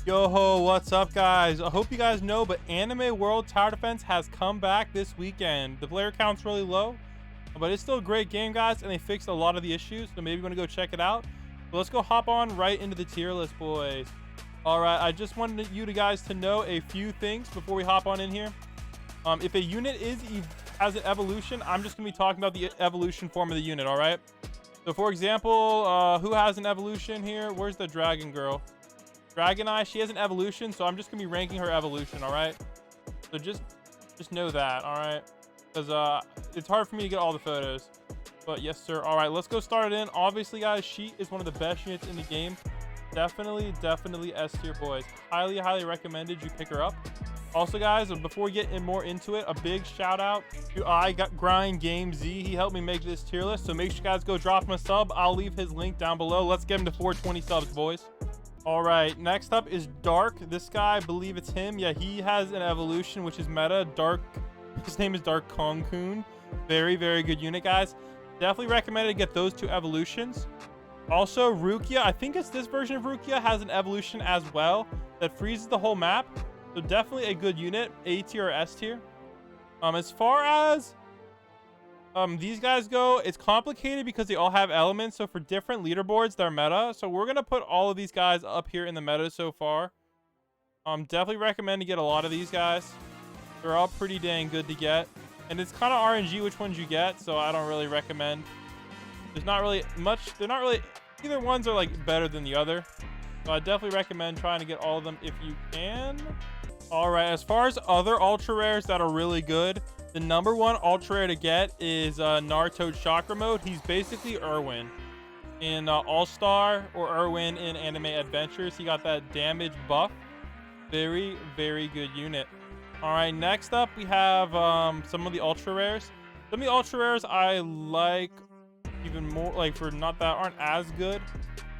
Yo, what's up, guys? I hope you guys know, but Anime World Tower Defense has come back this weekend. The player count's really low, but it's still a great game, guys, and they fixed a lot of the issues, so maybe you want to go check it out. But let's go hop on right into the tier list, boys. All right, I just wanted you guys to know a few things before we hop on in here. If a unit has an evolution, I'm just going to be talking about the evolution form of the unit, all right? So, for example, who has an evolution here? Where's the dragon girl? Dragon Eye, she has an evolution, so I'm just gonna be ranking her evolution, all right? So just know that, all right? Because it's hard for me to get all the photos, but yes, sir. All right, let's go start it in. Obviously, guys, she is one of the best units in the game. Definitely S tier, boys. Highly recommended you pick her up. Also, guys, before we get more into it, a big shout out to Grind Game Z. He helped me make this tier list, so make sure you guys go drop him a sub. I'll leave his link down below. Let's get him to 420 subs, boys. All right, next up is Dark. This guy, I believe it's him. Yeah, he has an evolution, which is meta. Dark, his name is Dark Kong-kun. Very good unit, guys. Definitely recommended to get those two evolutions. Also, Rukia, I think it's this version of Rukia, has an evolution as well that freezes the whole map. So definitely a good unit, A tier or S tier. As far as these guys go, it's complicated because they all have elements. So for different leaderboards, they're meta. So we're gonna put all of these guys up here in the meta so far. Definitely recommend to get a lot of these guys. They're all pretty dang good to get, and it's kind of RNG which ones you get. So I don't really recommend. There's not really much. They're not really, either ones are like better than the other. So I definitely recommend trying to get all of them if you can. All right, as far as other ultra rares that are really good, the number one ultra rare to get is Naruto Chakra Mode. He's basically Irwin in All-Star, or Irwin in Anime Adventures. He got that damage buff. Very good unit. All right, next up we have some of the ultra rares. Some of the ultra rares I like even more, like for not that aren't as good,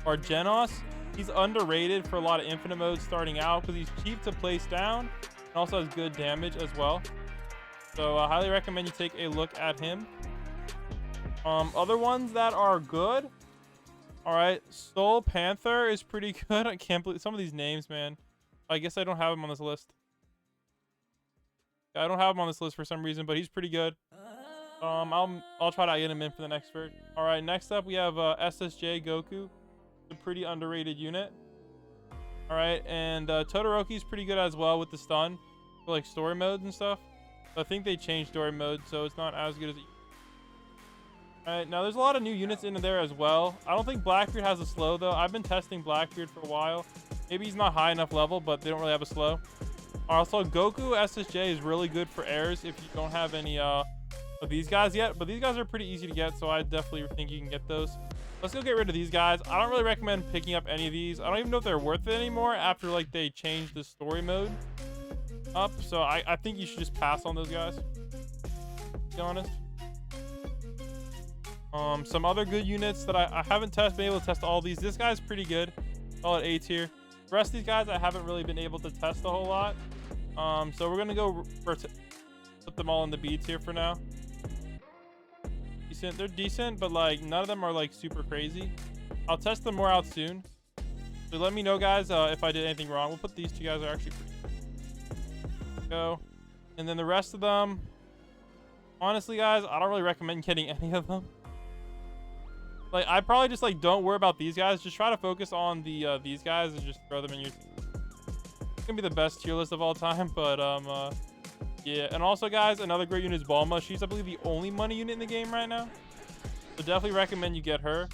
are Genos. He's underrated for a lot of infinite modes starting out because he's cheap to place down and also has good damage as well. So I highly recommend you take a look at him. Other ones that are good. All right, Soul Panther is pretty good. I can't believe some of these names, man. I guess I don't have him on this list. I don't have him on this list for some reason, but he's pretty good. I'll try to get him in for the next version. All right, next up we have Ssj Goku. A pretty underrated unit. All right, and Todoroki's pretty good as well with the stun for like story modes and stuff. I think they changed story mode, so it's not as good as it. All right, now there's a lot of new units in there as well. I don't think Blackbeard has a slow though. I've been testing Blackbeard for a while. Maybe he's not high enough level, but they don't really have a slow. Also, Goku Ssj is really good for airs if you don't have any of these guys yet, but these guys are pretty easy to get, so I definitely think you can get those. Let's go get rid of these guys. I don't really recommend picking up any of these. I don't even know if they're worth it anymore after like they changed the story mode up. So I think you should just pass on those guys, to be honest. Some other good units that I haven't been able to test all these. This guy's pretty good. Call it A tier. The rest of these guys I haven't really been able to test a whole lot. So we're gonna go put them all in the B tier for now. Decent. They're decent, but like none of them are like super crazy. I'll test them more out soon. So let me know, guys, if I did anything wrong. We'll put these two guys are actually pretty good. Go. And then the rest of them, honestly, guys, I don't really recommend getting any of them. Like I probably just like don't worry about these guys. Just try to focus on the these guys and just throw them in your. It's gonna be the best tier list of all time, but yeah. And also, guys, another great unit is Bulma. She's, I believe, the only money unit in the game right now, so definitely recommend you get her.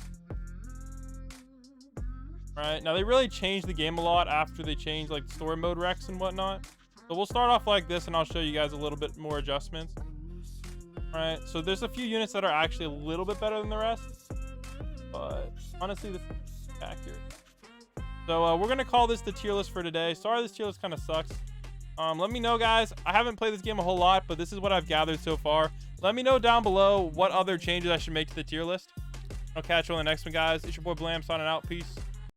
All right, now they really changed the game a lot after they changed like story mode Rex and whatnot. So we'll start off like this, and I'll show you guys a little bit more adjustments. All right, so there's a few units that are actually a little bit better than the rest, but honestly, this is accurate. So we're gonna call this the tier list for today. Sorry, this tier list kind of sucks. Let me know, guys. I haven't played this game a whole lot, but this is what I've gathered so far. Let me know down below what other changes I should make to the tier list. I'll catch you on the next one, guys. It's your boy Blam signing out. Peace.